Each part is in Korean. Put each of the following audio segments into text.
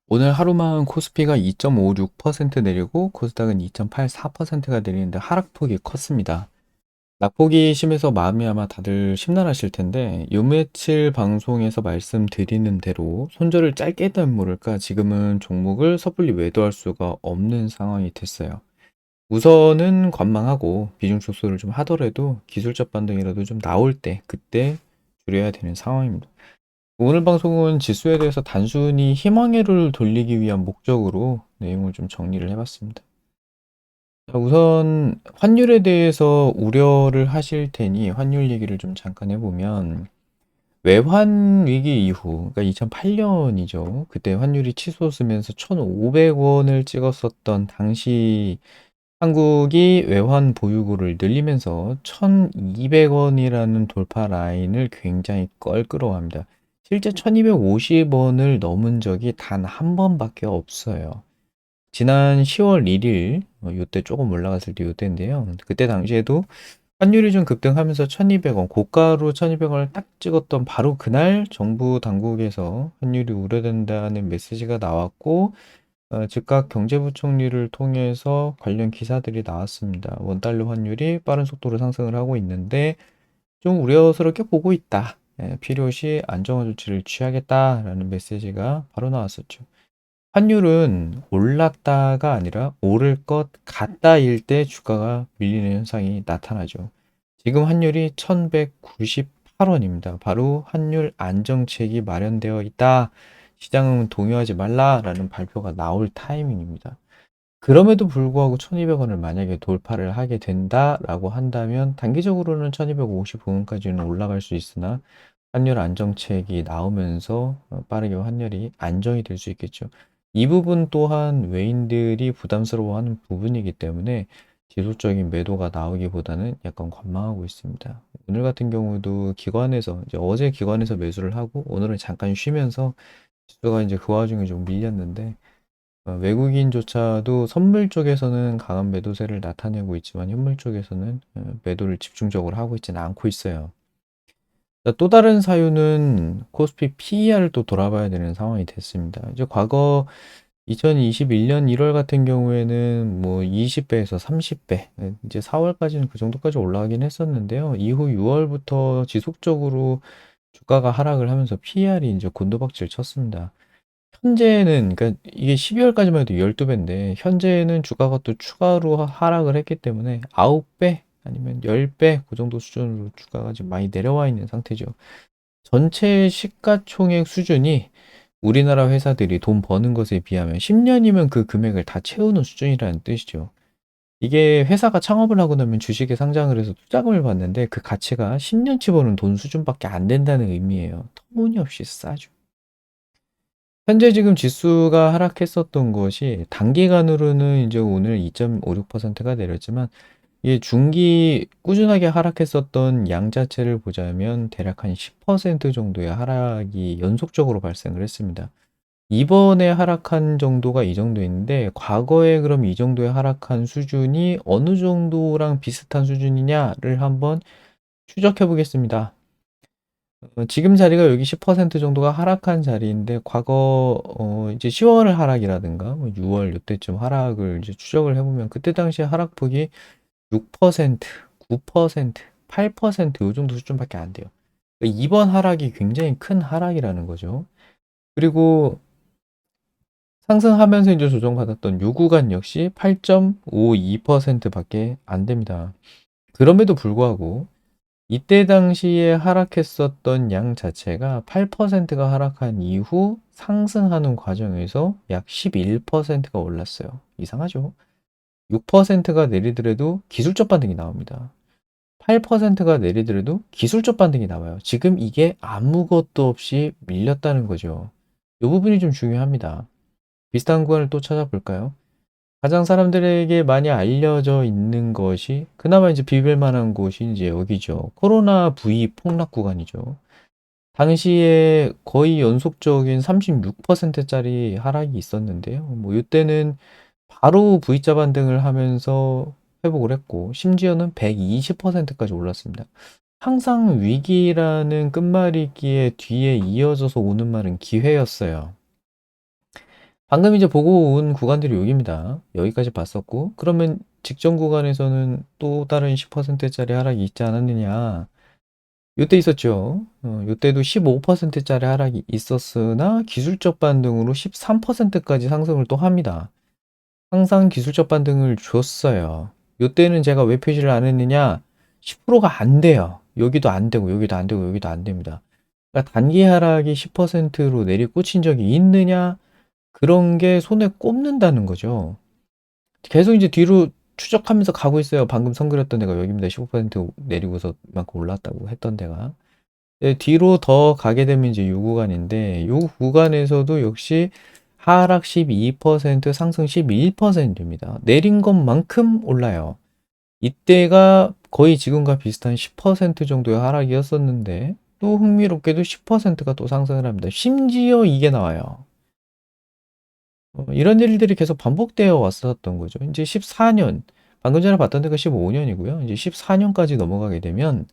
오늘 하루만 코스피가 2.56% 내리고 코스닥은 2.84%가 내리는데 하락폭이 컸습니다. 낙폭이 심해서 마음이 아마 다들 심란하실 텐데 요 며칠 방송에서 말씀드리는 대로 손절을 짧게 했다면 모를까 지금은 종목을 섣불리 매도할 수가 없는 상황이 됐어요. 우선은 관망하고 비중 축소를 좀 하더라도 기술적 반등이라도 좀 나올 때 그때 줄여야 되는 상황입니다. 오늘 방송은 지수에 대해서 단순히 희망회로를 돌리기 위한 목적으로 내용을 좀 정리를 해봤습니다. 자, 우선 환율에 대해서 우려를 하실 테니 환율 얘기를 좀 잠깐 해보면 외환 위기 이후, 그러니까 2008년이죠. 그때 환율이 치솟으면서 1,500원을 찍었었던 당시 한국이 외환 보유고를 늘리면서 1,200원이라는 돌파 라인을 굉장히 껄끄러워합니다. 실제 1,250원을 넘은 적이 단 한 번밖에 없어요. 지난 10월 1일, 요때 조금 올라갔을 때 요때인데요. 그때 당시에도 환율이 좀 급등하면서 1,200원, 고가로 1,200원을 딱 찍었던 바로 그날 정부 당국에서 환율이 우려된다는 메시지가 나왔고, 즉각 경제부총리를 통해서 관련 기사들이 나왔습니다. 원달러 환율이 빠른 속도로 상승을 하고 있는데 좀 우려스럽게 보고 있다. 필요시 안정화 조치를 취하겠다라는 메시지가 바로 나왔었죠. 환율은 올랐다가 아니라 오를 것 같다일 때 주가가 밀리는 현상이 나타나죠. 지금 환율이 1198원입니다. 바로 환율 안정책이 마련되어 있다. 시장은 동요하지 말라라는 발표가 나올 타이밍입니다. 그럼에도 불구하고 1200원을 만약에 돌파를 하게 된다라고 한다면 단기적으로는 1250원까지는 올라갈 수 있으나 환율 안정책이 나오면서 빠르게 환율이 안정이 될 수 있겠죠. 이 부분 또한 외인들이 부담스러워하는 부분이기 때문에 지속적인 매도가 나오기보다는 약간 관망하고 있습니다. 오늘 같은 경우도 기관에서 이제 어제 기관에서 매수를 하고 오늘은 잠깐 쉬면서 지수가 이제 그 와중에 좀 밀렸는데 외국인조차도 선물 쪽에서는 강한 매도세를 나타내고 있지만 현물 쪽에서는 매도를 집중적으로 하고 있지는 않고 있어요. 또 다른 사유는 코스피 PER을 또 돌아봐야 되는 상황이 됐습니다. 이제 과거 2021년 1월 같은 경우에는 뭐 20배에서 30배, 이제 4월까지는 그 정도까지 올라가긴 했었는데요. 이후 6월부터 지속적으로 주가가 하락을 하면서 PER이 이제 곤두박질 쳤습니다. 현재는, 그러니까 이게 12월까지만 해도 12배인데, 현재는 주가가 또 추가로 하락을 했기 때문에 9배 아니면 10배 그 정도 수준으로 주가가 지금 많이 내려와 있는 상태죠. 전체 시가총액 수준이 우리나라 회사들이 돈 버는 것에 비하면 10년이면 그 금액을 다 채우는 수준이라는 뜻이죠. 이게 회사가 창업을 하고 나면 주식에 상장을 해서 투자금을 받는데 그 가치가 10년치 버는 돈 수준밖에 안 된다는 의미예요. 터무니없이 싸죠. 현재 지금 지수가 하락했었던 것이 단기간으로는 이제 오늘 2.56%가 내렸지만 이게 중기 꾸준하게 하락했었던 양 자체를 보자면 대략 한 10% 정도의 하락이 연속적으로 발생을 했습니다. 이번에 하락한 정도가 이 정도인데 과거에 그럼 이 정도의 하락한 수준이 어느 정도랑 비슷한 수준이냐를 한번 추적해 보겠습니다. 지금 자리가 여기 10% 정도가 하락한 자리인데 과거 이제 10월 하락이라든가 뭐 6월 요때쯤 하락을 이제 추적을 해보면 그때 당시 하락폭이 6%, 9%, 8%요 정도 수준밖에 안 돼요. 그러니까 이번 하락이 굉장히 큰 하락이라는 거죠. 그리고 상승하면서 이제 조정받았던 요 구간 역시 8.52%밖에 안 됩니다. 그럼에도 불구하고 이때 당시에 하락했었던 양 자체가 8%가 하락한 이후 상승하는 과정에서 약 11%가 올랐어요. 이상하죠? 6%가 내리더라도 기술적 반등이 나옵니다. 8%가 내리더라도 기술적 반등이 나와요. 지금 이게 아무것도 없이 밀렸다는 거죠. 이 부분이 좀 중요합니다. 비슷한 구간을 또 찾아볼까요? 가장 사람들에게 많이 알려져 있는 것이 그나마 이제 비빌 만한 곳이 이제 여기죠. 코로나 V 폭락 구간이죠. 당시에 거의 연속적인 36%짜리 하락이 있었는데요. 뭐 이때는 바로 V자 반등을 하면서 회복을 했고 심지어는 120%까지 올랐습니다. 항상 위기라는 끝말잇기에 뒤에 이어져서 오는 말은 기회였어요. 방금 이제 보고 온 구간들이 여기입니다. 여기까지 봤었고, 그러면 직전 구간에서는 또 다른 10%짜리 하락이 있지 않았느냐. 요때 있었죠. 요때도 15%짜리 하락이 있었으나 기술적 반등으로 13%까지 상승을 또 합니다. 항상 기술적 반등을 줬어요. 요때는 제가 왜 표시를 안 했느냐? 10%가 안 돼요. 여기도 안 되고, 여기도 안 되고, 여기도 안 됩니다. 그러니까 단기 하락이 10%로 내리꽂힌 적이 있느냐? 그런 게 손에 꼽는다는 거죠. 계속 이제 뒤로 추적하면서 가고 있어요. 방금 선 그렸던 데가 여기입니다. 15% 내리고서 만큼 올랐다고 했던 데가. 네, 뒤로 더 가게 되면 이제 이 구간인데, 이 구간에서도 역시 하락 12%, 상승 11%입니다. 내린 것만큼 올라요. 이때가 거의 지금과 비슷한 10% 정도의 하락이었었는데, 또 흥미롭게도 10%가 또 상승을 합니다. 심지어 이게 나와요. 이런 일들이 계속 반복되어 왔었던 거죠. 이제 14년, 방금 전에 봤던 데가 15년이고요. 이제 14년까지 넘어가게 되면,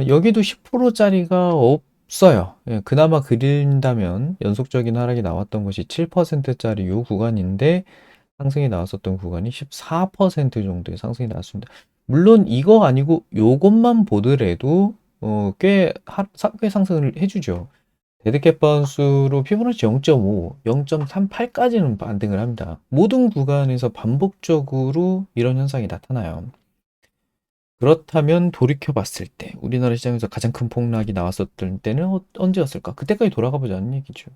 여기도 10%짜리가 없어요. 예, 그나마 그린다면 연속적인 하락이 나왔던 것이 7%짜리 요 구간인데, 상승이 나왔었던 구간이 14% 정도의 상승이 나왔습니다. 물론 이거 아니고 요것만 보더라도 꽤 상승을 해주죠. 데드캣 바운스로 피보나치 0.5, 0.38까지는 반등을 합니다. 모든 구간에서 반복적으로 이런 현상이 나타나요. 그렇다면 돌이켜 봤을 때 우리나라 시장에서 가장 큰 폭락이 나왔었던 때는 언제였을까? 그때까지 돌아가 보자는 얘기죠.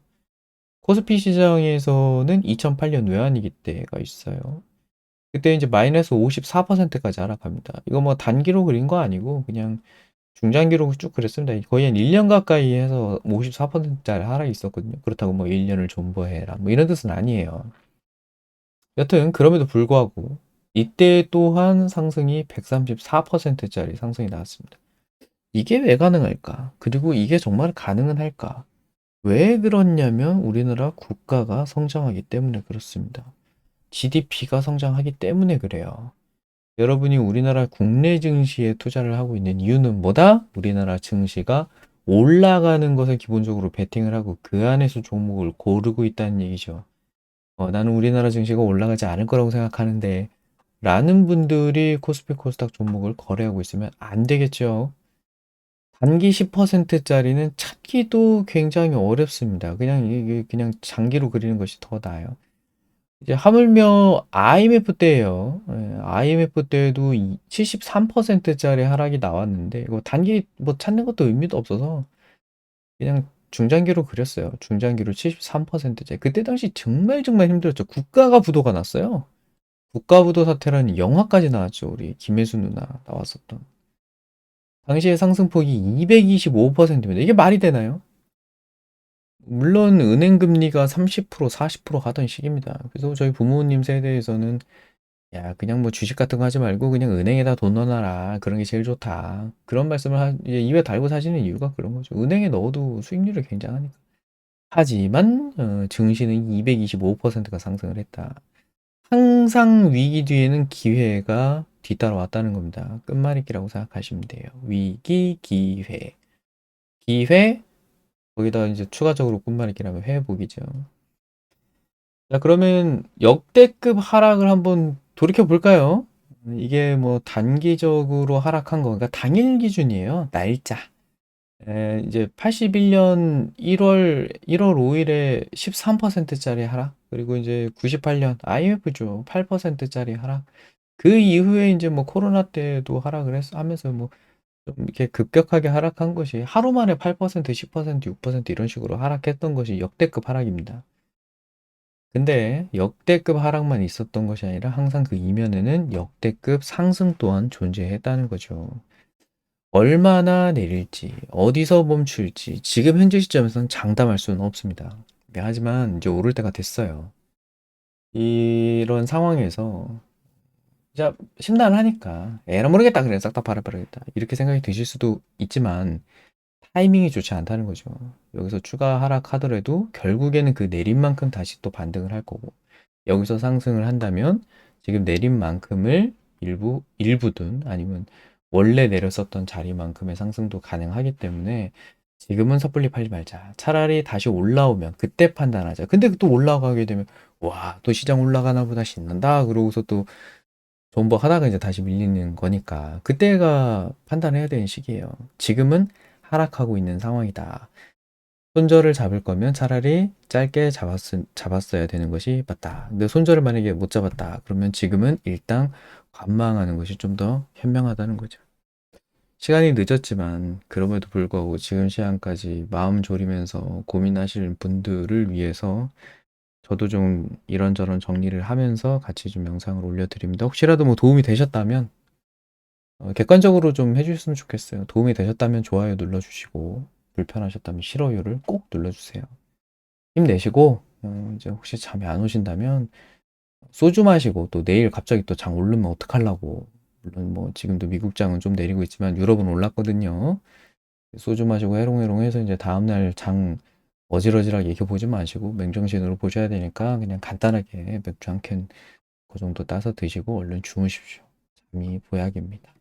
코스피 시장에서는 2008년 외환위기 때가 있어요. 그때 이제 마이너스 54%까지 하락합니다. 이거 뭐 단기로 그린 거 아니고 그냥 중장기로 쭉 그랬습니다. 거의 한 1년 가까이 해서 54%짜리 하락이 있었거든요. 그렇다고 뭐 1년을 존버해라. 뭐 이런 뜻은 아니에요. 여튼 그럼에도 불구하고 이때 또한 상승이 134%짜리 상승이 나왔습니다. 이게 왜 가능할까? 그리고 이게 정말 가능은 할까? 왜 그렇냐면 우리나라 국가가 성장하기 때문에 그렇습니다. GDP가 성장하기 때문에 그래요. 여러분이 우리나라 국내 증시에 투자를 하고 있는 이유는 뭐다? 우리나라 증시가 올라가는 것에 기본적으로 베팅을 하고 그 안에서 종목을 고르고 있다는 얘기죠. 나는 우리나라 증시가 올라가지 않을 거라고 생각하는데 라는 분들이 코스피 코스닥 종목을 거래하고 있으면 안 되겠죠. 단기 10%짜리는 찾기도 굉장히 어렵습니다. 그냥 이게 그냥 장기로 그리는 것이 더 나아요. 이제 하물며 IMF 때예요. IMF 때에도 73%짜리 하락이 나왔는데 이거 단기 뭐 찾는 것도 의미도 없어서 그냥 중장기로 그렸어요. 중장기로 73%짜리. 그때 당시 정말 정말 힘들었죠. 국가가 부도가 났어요. 국가부도 사태라는 영화까지 나왔죠. 우리 김혜수 누나 나왔었던. 당시의 상승폭이 225%입니다. 이게 말이 되나요? 물론 은행 금리가 30%, 40% 가던 시기입니다. 그래서 저희 부모님 세대에서는 야, 그냥 뭐 주식 같은 거 하지 말고 그냥 은행에다 돈 넣어놔라. 그런 게 제일 좋다. 그런 말씀을 이제 입에 달고 사시는 이유가 그런 거죠. 은행에 넣어도 수익률이 굉장하니까. 하지만 증시는 225%가 상승을 했다. 항상 위기 뒤에는 기회가 뒤따라왔다는 겁니다. 끝말잇기라고 생각하시면 돼요. 위기, 기회. 기회, 거기다 이제 추가적으로 끝말잇기라면 회복이죠. 자, 그러면 역대급 하락을 한번 돌이켜 볼까요? 이게 뭐 단기적으로 하락한 거, 그러니까 당일 기준이에요. 날짜. 이제 81년 1월 5일에 13%짜리 하락, 그리고 이제 98년 IMF죠. 8%짜리 하락. 그 이후에 이제 뭐 코로나 때도 하락을 하면서 뭐 좀 이렇게 급격하게 하락한 것이 하루 만에 8%, 10%, 6% 이런 식으로 하락했던 것이 역대급 하락입니다. 근데 역대급 하락만 있었던 것이 아니라 항상 그 이면에는 역대급 상승 또한 존재했다는 거죠. 얼마나 내릴지, 어디서 멈출지, 지금 현재 시점에서는 장담할 수는 없습니다. 네, 하지만 이제 오를 때가 됐어요. 이런 상황에서 진짜 심란하니까 에라 모르겠다 그래 싹 다 팔아버리겠다 이렇게 생각이 드실 수도 있지만 타이밍이 좋지 않다는 거죠. 여기서 추가 하락하더라도 결국에는 그 내린 만큼 다시 또 반등을 할 거고 여기서 상승을 한다면 지금 내린 만큼을 일부든 아니면 원래 내렸었던 자리만큼의 상승도 가능하기 때문에 지금은 섣불리 팔지 말자. 차라리 다시 올라오면 그때 판단하자. 근데 또 올라가게 되면 와, 또 시장 올라가나 보다 신난다. 그러고서 또 존버 하다가 이제 다시 밀리는 거니까 그때가 판단해야 되는 시기예요. 지금은 하락하고 있는 상황이다. 손절을 잡을 거면 차라리 짧게 잡았어야 되는 것이 맞다. 근데 손절을 만약에 못 잡았다. 그러면 지금은 일단 관망하는 것이 좀 더 현명하다는 거죠. 시간이 늦었지만 그럼에도 불구하고 지금 시간까지 마음 졸이면서 고민하실 분들을 위해서 저도 좀 이런저런 정리를 하면서 같이 좀 영상을 올려드립니다. 혹시라도 뭐 도움이 되셨다면 객관적으로 좀 해주셨으면 좋겠어요. 도움이 되셨다면 좋아요 눌러주시고 불편하셨다면 싫어요를 꼭 눌러주세요. 힘내시고 이제 혹시 잠이 안 오신다면 소주 마시고 또 내일 갑자기 또 장 오르면 어떡하려고. 물론 뭐 지금도 미국 장은 좀 내리고 있지만 유럽은 올랐거든요. 소주 마시고 해롱해롱해서 이제 다음날 장 어질어질하게 이겨보지 마시고 맨정신으로 보셔야 되니까 그냥 간단하게 맥주 한 캔 그 정도 따서 드시고 얼른 주무십시오. 잠이 보약입니다.